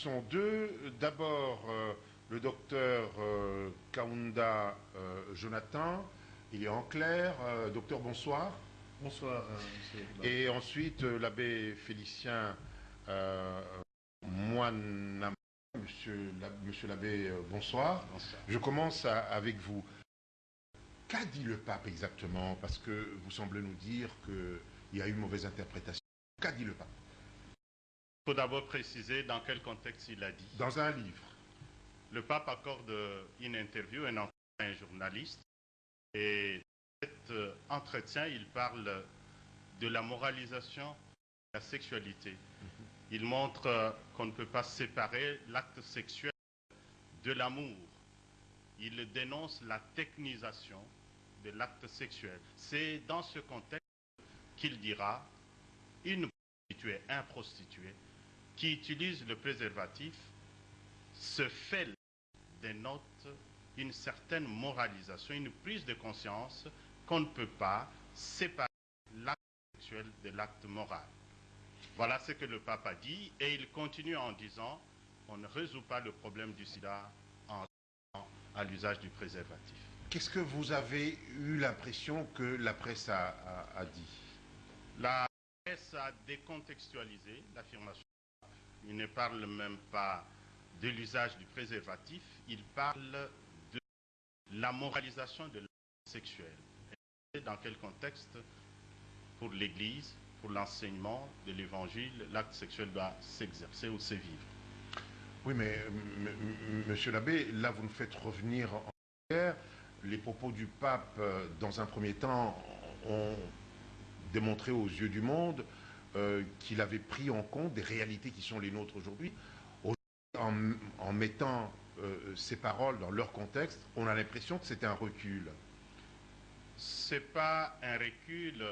sont deux. D'abord, le docteur Kaunda Jonathan, il est en clair. Docteur, bonsoir. Bonsoir, monsieur. Et ensuite, l'abbé Félicien Moine, monsieur l'abbé, bonsoir. Bonsoir. Je commence avec vous. Qu'a dit le pape exactement? Parce que vous semblez nous dire qu'il y a eu une mauvaise interprétation. Qu'a dit le pape? Il faut d'abord préciser dans quel contexte il a dit. Dans un livre. Le pape accorde une interview à un journaliste et cet entretien, il parle de la moralisation de la sexualité. Il montre qu'on ne peut pas séparer l'acte sexuel de l'amour. Il dénonce la technisation de l'acte sexuel. C'est dans ce contexte qu'il dira une prostituée, un prostitué qui utilise le préservatif, ce fait dénote une certaine moralisation, une prise de conscience qu'on ne peut pas séparer l'acte sexuel de l'acte moral. Voilà ce que le pape a dit et il continue en disant on ne résout pas le problème du sida à l'usage du préservatif. Qu'est-ce que vous avez eu l'impression que la presse a dit? La presse a décontextualisé l'affirmation. Il ne parle même pas de l'usage du préservatif, il parle de la moralisation de l'acte sexuel. Et dans quel contexte? Pour l'Église, pour l'enseignement de l'Évangile, l'acte sexuel doit s'exercer ou se vivre. Oui, mais monsieur l'abbé, là vous nous faites revenir en arrière. Les propos du pape, dans un premier temps, ont démontré aux yeux du monde qu'il avait pris en compte des réalités qui sont les nôtres aujourd'hui. En mettant ces paroles dans leur contexte, on a l'impression que c'était un recul. C'est pas un recul.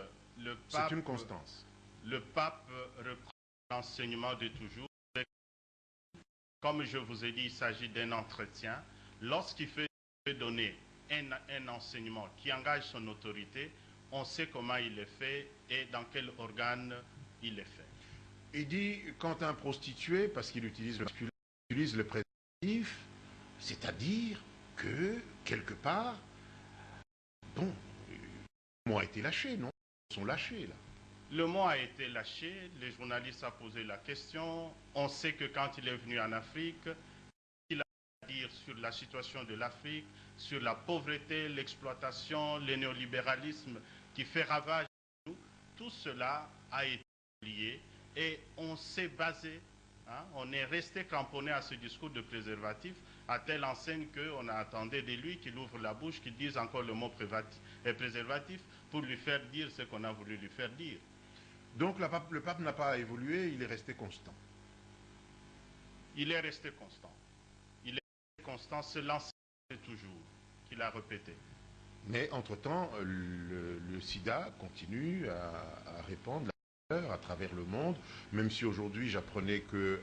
C'est une constance. Le pape reprend l'enseignement de toujours. Comme je vous ai dit, il s'agit d'un entretien. Lorsqu'il fait donner un enseignement qui engage son autorité, on sait comment il est fait et dans quel organe il est fait. Il dit, quand un prostitué, parce qu'il utilise le préservatif, c'est-à-dire que, quelque part, bon, le mot a été lâché, non? Ils sont lâchés, là. Le mot a été lâché, les journalistes ont posé la question. On sait que quand il est venu en Afrique, il a à dire sur la situation de l'Afrique, sur la pauvreté, l'exploitation, le néolibéralisme qui fait ravage chez nous. Tout cela a été lié et on s'est basé, on est resté cramponné à ce discours de préservatif à telle enseigne qu'on attendait de lui qu'il ouvre la bouche, qu'il dise encore le mot préservatif pour lui faire dire ce qu'on a voulu lui faire dire. Donc le pape n'a pas évolué, il est resté constant. Il est resté constant. Il est resté constant, c'est l'enseignement toujours qu'il a répété. Mais entre-temps, le sida continue à répandre la peur à travers le monde, même si aujourd'hui j'apprenais que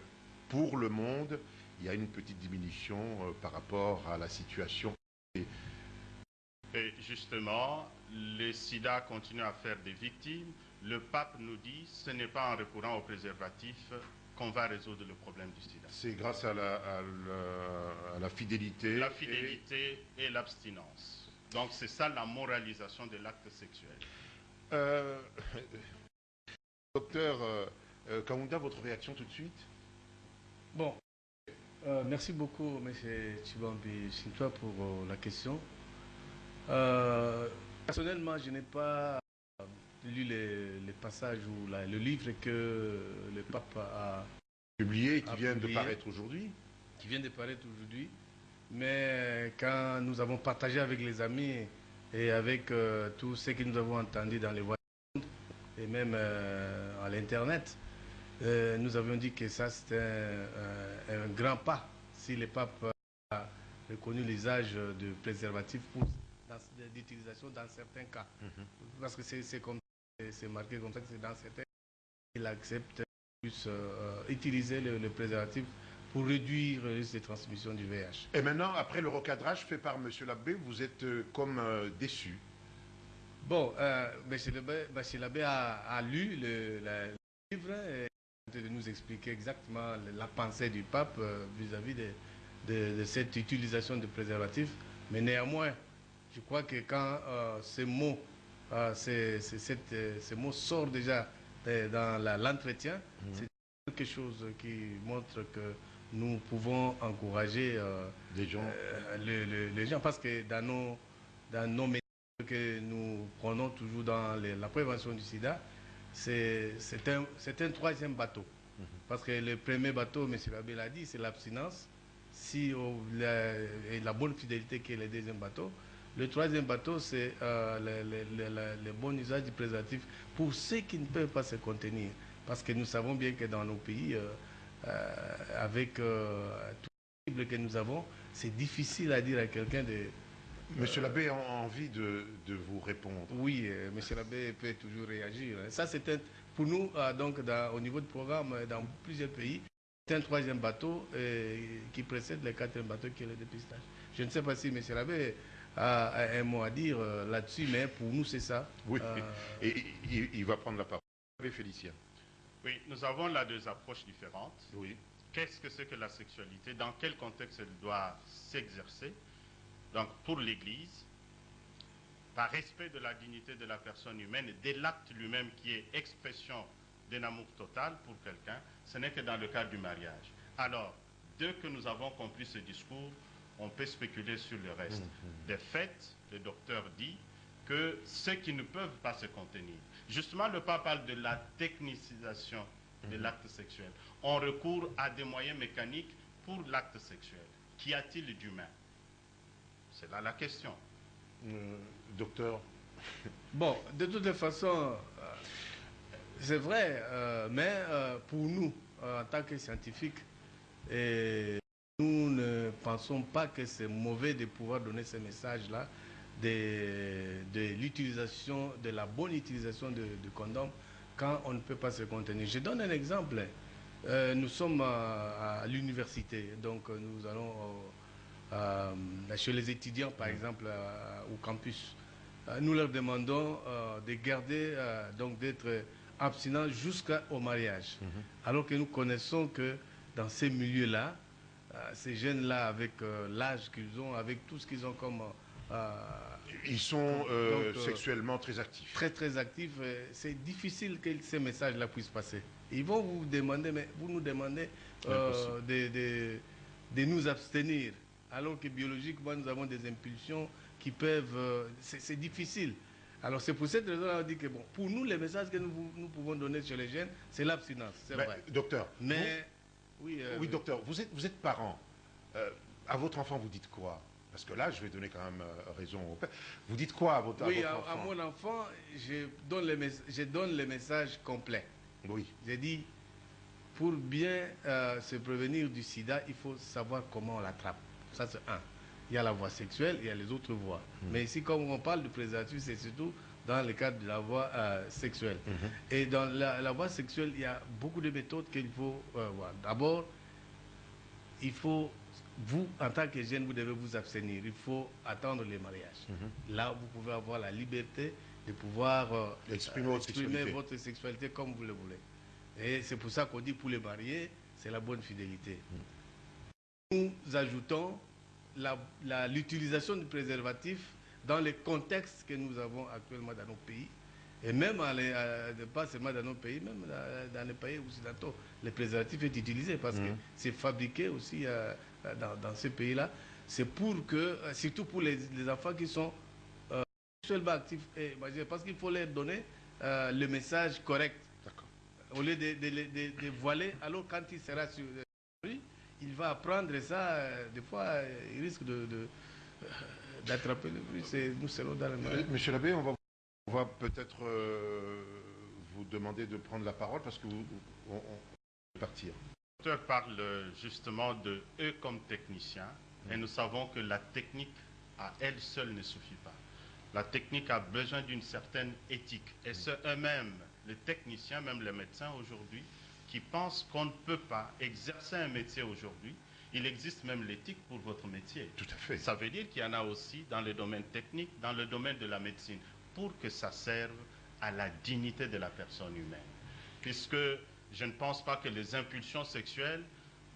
pour le monde, il y a une petite diminution par rapport à la situation. Et justement, le sida continue à faire des victimes. Le pape nous dit ce n'est pas en recourant au préservatif qu'on va résoudre le problème du sida. C'est grâce à la fidélité. La fidélité et l'abstinence. Donc c'est ça la moralisation de l'acte sexuel. Docteur Kaunda, votre réaction tout de suite? Bon, merci beaucoup, M. Chibambi Sintua, pour la question. Personnellement, je n'ai pas lu les passages ou le livre que le pape a publié, qui vient de paraître aujourd'hui. Qui vient de paraître aujourd'hui. Mais quand nous avons partagé avec les amis et avec tout ce que nous avons entendu dans les voix et même à l'Internet, nous avions dit que ça c'était un grand pas si le pape a reconnu l'usage de préservatifs d'utilisation dans certains cas. Parce que c'est marqué comme ça que c'est dans certains cas qu'il accepte plus utiliser le préservatif pour réduire le risque de transmission du VIH. Et maintenant, après le recadrage fait par M. l'abbé, vous êtes comme déçu. Bon, M. l'abbé a lu le livre et de nous expliquer exactement la pensée du pape vis-à-vis de cette utilisation de préservatifs. Mais néanmoins, je crois que quand ces mots sortent déjà dans l'entretien, c'est quelque chose qui montre que nous pouvons encourager les gens, parce que dans nos méthodes que nous prenons toujours dans la prévention du sida, c'est un troisième bateau. Parce que le premier bateau, M. Labé l'a dit, c'est l'abstinence, et la bonne fidélité qui est le deuxième bateau. Le troisième bateau, c'est le bon usage du préservatif pour ceux qui ne peuvent pas se contenir. Parce que nous savons bien que dans nos pays, avec tout le cible que nous avons, c'est difficile à dire à quelqu'un de... Monsieur l'abbé a envie de vous répondre. Oui, monsieur l'abbé peut toujours réagir. Ça, c'est pour nous, donc, au niveau du programme, dans plusieurs pays, c'est un troisième bateau qui précède le quatrième bateau qui est le dépistage. Je ne sais pas si monsieur l'abbé a un mot à dire là-dessus, mais pour nous, c'est ça. Oui, et il va prendre la parole. Félicien. Oui, nous avons là deux approches différentes. Oui. Qu'est-ce que c'est que la sexualité? Dans quel contexte elle doit s'exercer? Donc, pour l'Église, par respect de la dignité de la personne humaine et de l'acte lui-même qui est expression d'un amour total pour quelqu'un, ce n'est que dans le cadre du mariage. Alors, dès que nous avons compris ce discours, on peut spéculer sur le reste. De fait, le docteur dit que ceux qui ne peuvent pas se contenir, justement le pape parle de la technicisation de l'acte sexuel. On recourt à des moyens mécaniques pour l'acte sexuel. Qu'y a-t-il d'humain? C'est là la question. Docteur. Bon, de toute façon, c'est vrai, mais pour nous, en tant que scientifiques, nous ne pensons pas que c'est mauvais de pouvoir donner ce message-là de l'utilisation, de la bonne utilisation de condoms quand on ne peut pas se contenir. Je donne un exemple. Nous sommes à l'université, donc nous allons chez les étudiants, par exemple, au campus. Nous leur demandons de garder, donc d'être abstinents jusqu'au mariage. Alors que nous connaissons que dans ces milieux-là, ces jeunes-là, avec l'âge qu'ils ont, avec tout ce qu'ils ont comme... ils sont sexuellement très actifs. Très, très actifs. C'est difficile que ces messages-là puissent passer. Ils vont vous demander, mais vous nous demandez de nous abstenir. Alors que biologiquement, nous avons des impulsions qui peuvent... c'est difficile. Alors c'est pour cette raison qu'on dit que, bon, pour nous, les messages que nous pouvons donner sur les jeunes, c'est l'abstinence, c'est vrai. Docteur, mais... oui, docteur, vous êtes parent. À votre enfant, vous dites quoi? Parce que là, je vais donner quand même raison au père. Vous dites quoi à votre enfant? Oui, à mon enfant, je donne le message complet. Oui. J'ai dit, pour bien se prévenir du sida, il faut savoir comment on l'attrape. Ça, c'est un. Il y a la voie sexuelle, il y a les autres voies. Mais ici, comme on parle de préservatif, c'est surtout dans le cadre de la voie sexuelle. Et dans la voie sexuelle, il y a beaucoup de méthodes qu'il faut voir. D'abord, il faut, vous, en tant que jeune, vous devez vous abstenir. Il faut attendre le mariage. Là, vous pouvez avoir la liberté de pouvoir exprimer votre sexualité comme vous le voulez. Et c'est pour ça qu'on dit pour les mariés, c'est la bonne fidélité. Nous ajoutons l'utilisation du préservatif dans les contextes que nous avons actuellement dans nos pays. Et même, pas seulement dans nos pays, même dans les pays occidentaux, le préservatif est utilisé parce que c'est fabriqué aussi dans ces pays-là. C'est pour que, surtout pour les enfants qui sont sexuellement actifs et majeurs, parce qu'il faut leur donner le message correct. Au lieu de voiler, alors quand il sera sur lui, il va apprendre ça, des fois, il risque d'attraper le virus. Nous serons dans le mal. Monsieur l'abbé, on va peut-être vous demander de prendre la parole parce que on va partir. Le docteur parle justement de eux comme techniciens et nous savons que la technique à elle seule ne suffit pas. La technique a besoin d'une certaine éthique et c'est eux-mêmes, les techniciens, même les médecins aujourd'hui, qui pensent qu'on ne peut pas exercer un métier aujourd'hui. Il existe même l'éthique pour votre métier. Tout à fait. Ça veut dire qu'il y en a aussi dans le domaine technique, dans le domaine de la médecine, pour que ça serve à la dignité de la personne humaine. Puisque je ne pense pas que les impulsions sexuelles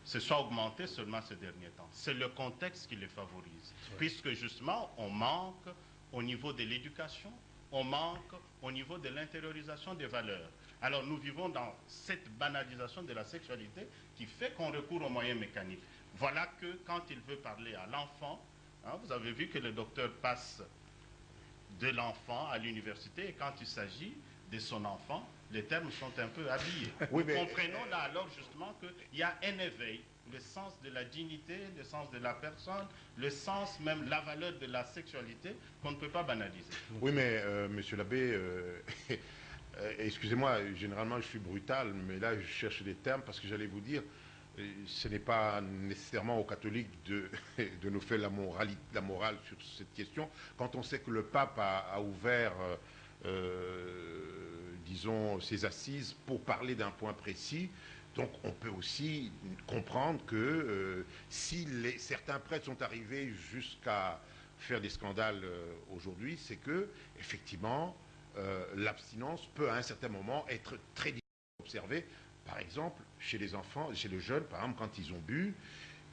se soient augmentées seulement ces derniers temps. C'est le contexte qui les favorise. Ouais. Puisque justement, on manque au niveau de l'éducation, on manque au niveau de l'intériorisation des valeurs. Alors nous vivons dans cette banalisation de la sexualité qui fait qu'on recourt aux moyens mécaniques. Voilà que quand il veut parler à l'enfant, hein, vous avez vu que le docteur passe de l'enfant à l'université et quand il s'agit de son enfant, les termes sont un peu habillés. Oui, nous comprenons là alors justement qu'il y a un éveil, le sens de la dignité, le sens de la personne, le sens même, la valeur de la sexualité qu'on ne peut pas banaliser. Oui, mais monsieur l'abbé, excusez-moi, généralement je suis brutal, mais là je cherche des termes parce que j'allais vous dire, ce n'est pas nécessairement aux catholiques de nous faire la morale sur cette question. Quand on sait que le pape a ouvert, disons, ses assises pour parler d'un point précis, donc on peut aussi comprendre que si certains prêtres sont arrivés jusqu'à faire des scandales aujourd'hui, c'est que, effectivement, l'abstinence peut à un certain moment être très difficile à observer. Par exemple, chez les enfants, chez les jeunes, par exemple, quand ils ont bu,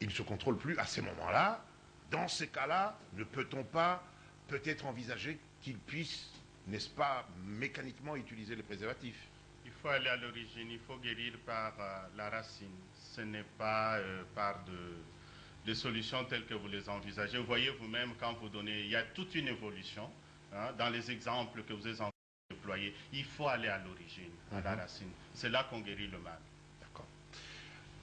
ils ne se contrôlent plus à ces moments-là. Dans ces cas-là, ne peut-on pas peut-être envisager qu'ils puissent, n'est-ce pas, mécaniquement utiliser le préservatif? Il faut aller à l'origine, il faut guérir par la racine. Ce n'est pas par des solutions telles que vous les envisagez. Vous voyez vous-même quand vous donnez, il y a toute une évolution hein, dans les exemples que vous êtes en déployer. Il faut aller à l'origine, à la racine. C'est là qu'on guérit le mal. D'accord.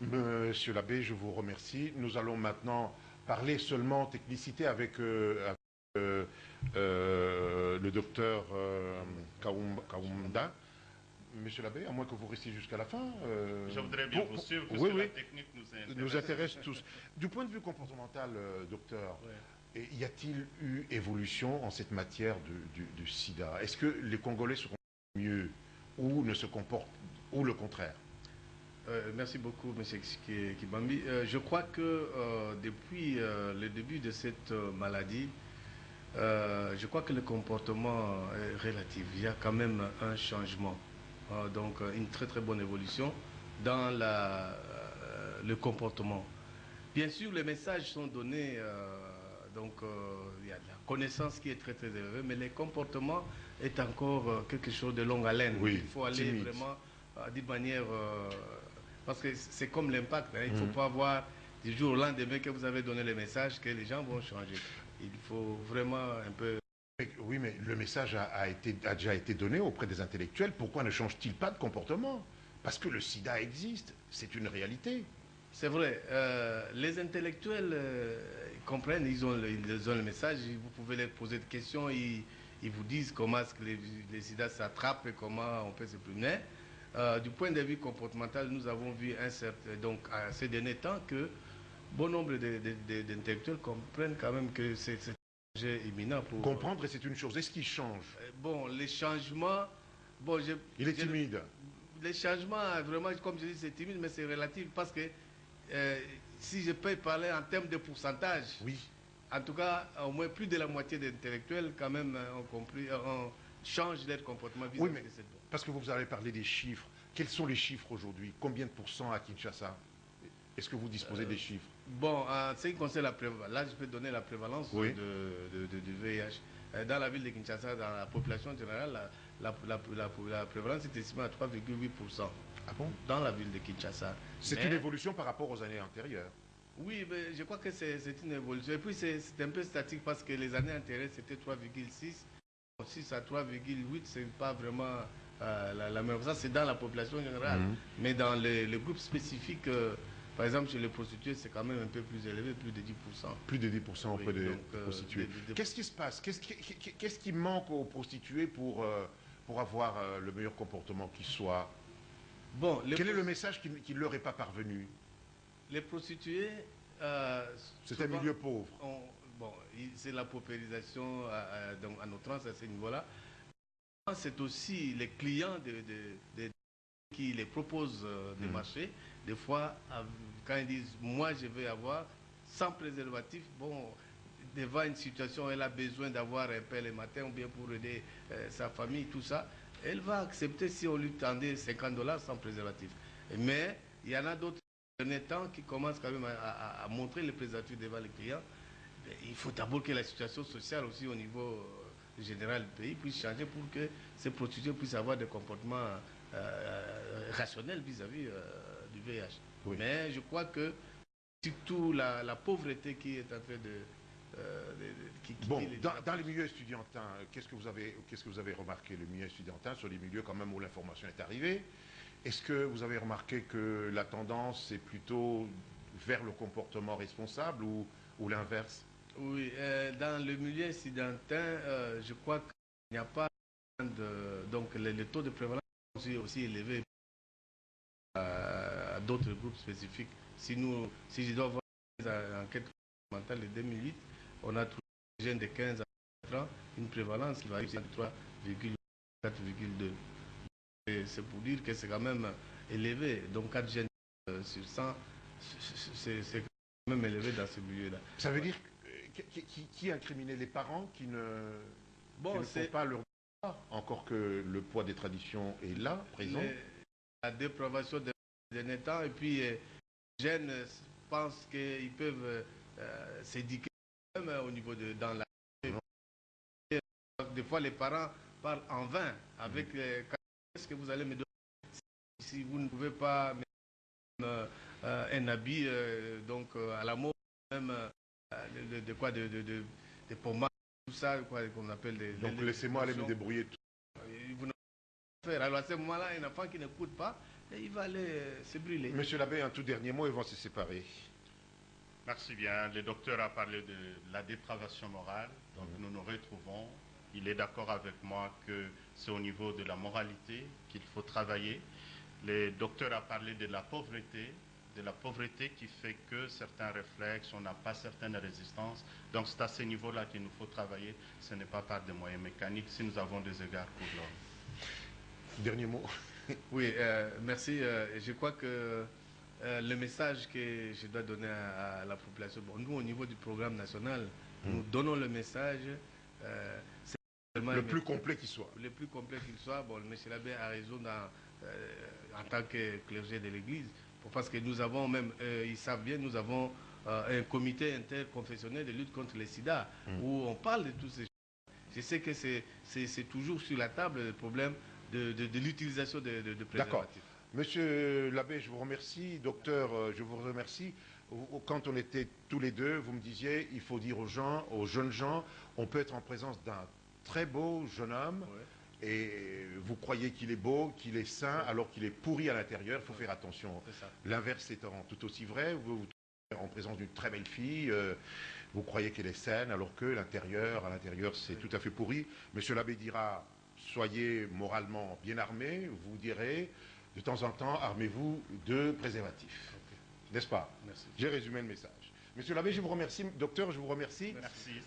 Monsieur l'abbé, je vous remercie. Nous allons maintenant parler seulement technicité avec le docteur Kaoumda. Monsieur l'abbé, à moins que vous restiez jusqu'à la fin. Je voudrais bien vous suivre, parce que la technique nous intéresse tous. Du point de vue comportemental, docteur, y a-t-il eu évolution en cette matière du sida? Est-ce que les Congolais se comportent mieux ou ne se comportent, ou le contraire? Merci beaucoup, M. Kibambi. Je crois que depuis le début de cette maladie, je crois que le comportement est relatif. Il y a quand même un changement, donc une très très bonne évolution dans le comportement. Bien sûr, les messages sont donnés, donc il y a de la connaissance qui est très très élevée, mais les comportements est encore quelque chose de longue haleine. Oui, il faut aller timide. vraiment d'une manière... parce que c'est comme l'impact, hein. Il ne faut pas voir du jour au lendemain que vous avez donné les messages que les gens vont changer. Il faut vraiment un peu... Oui, mais le message a déjà été donné auprès des intellectuels. Pourquoi ne change-t-il pas de comportement? Parce que le sida existe, c'est une réalité. C'est vrai, les intellectuels comprennent, ils ont le message, vous pouvez leur poser des questions, ils vous disent comment est-ce que les sida s'attrapent et comment on peut se prémunir. Du point de vue comportemental, nous avons vu donc à ces derniers temps que bon nombre d'intellectuels comprennent quand même que c'est un sujet imminent pour... Comprendre, c'est une chose. Est-ce qu'il change? Bon, les changements... Bon, il est timide. Les changements, vraiment, comme je dis, c'est timide, mais c'est relatif parce que si je peux parler en termes de pourcentage, oui. En tout cas, au moins plus de la moitié des intellectuels quand même ont changé leur comportement vis-à-vis de cette bombe. Parce que vous avez parlé des chiffres. Quels sont les chiffres aujourd'hui? Combien de pourcents à Kinshasa? Est-ce que vous disposez des chiffres? Bon, en ce qui concerne la prévalence, là je peux donner la prévalence du VIH. Dans la ville de Kinshasa, dans la population générale, la prévalence est estimée à 3,8%. Ah bon? Dans la ville de Kinshasa. C'est une évolution par rapport aux années antérieures. Oui, mais je crois que c'est une évolution. Et puis c'est un peu statique parce que les années antérieures c'était 3,6. 6 à 3,8, c'est pas vraiment la même. Ça, c'est dans la population générale. Mais dans les groupes spécifiques, par exemple, chez les prostituées, c'est quand même un peu plus élevé, plus de 10%. Plus de 10% auprès des prostituées. Qu'est-ce qui se passe? Qu'est-ce qui manque aux prostituées pour avoir le meilleur comportement qui soit? Bon, quel est le message qui ne leur est pas parvenu? Les prostituées... c'est un milieu pauvre. Bon, c'est la paupérisation à notre sens à ce niveau-là. C'est aussi les clients qui les proposent des marchés. Des fois, quand ils disent « moi je vais avoir sans préservatif », bon, devant une situation où elle a besoin d'avoir un pain le matin ou bien pour aider sa famille, tout ça, elle va accepter si on lui tendait $50 sans préservatif. Mais il y en a d'autres derniers temps qui commencent quand même à montrer les préservatifs devant les clients. Il faut d'abord que la situation sociale aussi au niveau général du pays puisse changer pour que ces prostituées puissent avoir des comportements rationnels vis-à-vis du VIH. Oui. Mais je crois que surtout la pauvreté qui est en train qui bon, dans les milieux estudiantins, qu'est-ce que vous avez remarqué, le milieu estudiantin, sur les milieux quand même où l'information est arrivée? Est-ce que vous avez remarqué que la tendance est plutôt vers le comportement responsable ou l'inverse? Oui, dans le milieu estudiantin, je crois qu'il n'y a pas de... Donc le taux de prévalence est aussi élevé à d'autres groupes spécifiques. Si je dois voir l'enquête mentale de 2008, on a trouvé des jeunes de 15 à 4 ans une prévalence qui varie de 3,4,2. C'est pour dire que c'est quand même élevé. Donc 4 jeunes sur 100, c'est quand même élevé dans ce milieu-là. Ça veut dire qui incriminait les parents qui ne font pas leur devoir, encore que le poids des traditions est là, présent? La dépravation des derniers temps, et puis les jeunes pensent qu'ils peuvent s'éduquer même au niveau dans la... Des fois, les parents parlent en vain avec qu'est-ce que vous allez me donner si vous ne pouvez pas mettre un habit à la mode, même des pommades, tout ça, qu'on appelle des... Donc laissez-moi aller me débrouiller tout. Vous n'avez pas faire. Alors à ce moment-là, un enfant qui n'écoute pas, il va aller se brûler. Monsieur l'abbé, un tout dernier mot, ils vont se séparer. Merci bien. Le docteur a parlé de la dépravation morale, donc nous nous retrouvons. Il est d'accord avec moi que c'est au niveau de la moralité qu'il faut travailler. Le docteur a parlé de la pauvreté qui fait que certains réflexes, on n'a pas certaines résistances. Donc c'est à ce niveau-là qu'il nous faut travailler. Ce n'est pas par des moyens mécaniques si nous avons des égards pour l'homme. Dernier mot. Oui, merci. Je crois que le message que je dois donner à la population, bon, nous au niveau du programme national, nous donnons le message. Le plus complet qu'il soit. Le plus complet qu'il soit. Bon, M. l'abbé a raison en tant que clergé de l'Église, parce que nous avons même, ils savent bien, nous avons un comité interconfessionnel de lutte contre le sida, où on parle de tous ces choses. Je sais que c'est toujours sur la table le problème de l'utilisation de préservatifs. D'accord. Monsieur l'abbé, je vous remercie. Docteur, je vous remercie. Quand on était tous les deux, vous me disiez, il faut dire aux gens, aux jeunes gens, on peut être en présence d'un très beau jeune homme, ouais, et vous croyez qu'il est beau, qu'il est sain, alors qu'il est pourri à l'intérieur. Il faut faire attention. L'inverse étant tout aussi vrai. Vous vous trouvez en présence d'une très belle fille, vous croyez qu'elle est saine, alors que à l'intérieur, c'est tout à fait pourri. Monsieur l'abbé dira, soyez moralement bien armés. Vous direz, de temps en temps, armez-vous de préservatifs. Okay. N'est-ce pas? Merci. J'ai résumé le message. Monsieur l'abbé, je vous remercie. Docteur, je vous remercie. Merci.